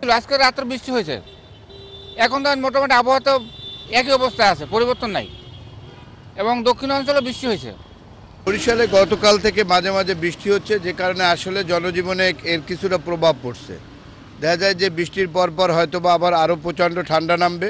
আজকে রাত্রে বৃষ্টি হয়েছে, এখন তো মোটামুটি আবহাওয়া তো একই অবস্থায় আছে, পরিবর্তন নাই, এবং দক্ষিণ অঞ্চলে বৃষ্টি হয়েছে। বরিশালে গতকাল থেকে মাঝে মাঝে বৃষ্টি হচ্ছে, যে কারণে আসলে জনজীবনে এর কিছুটা প্রভাব পড়ছে। দেখা যায় যে বৃষ্টির পর পর হয়তো বা আবার আরও প্রচণ্ড ঠান্ডা নামবে।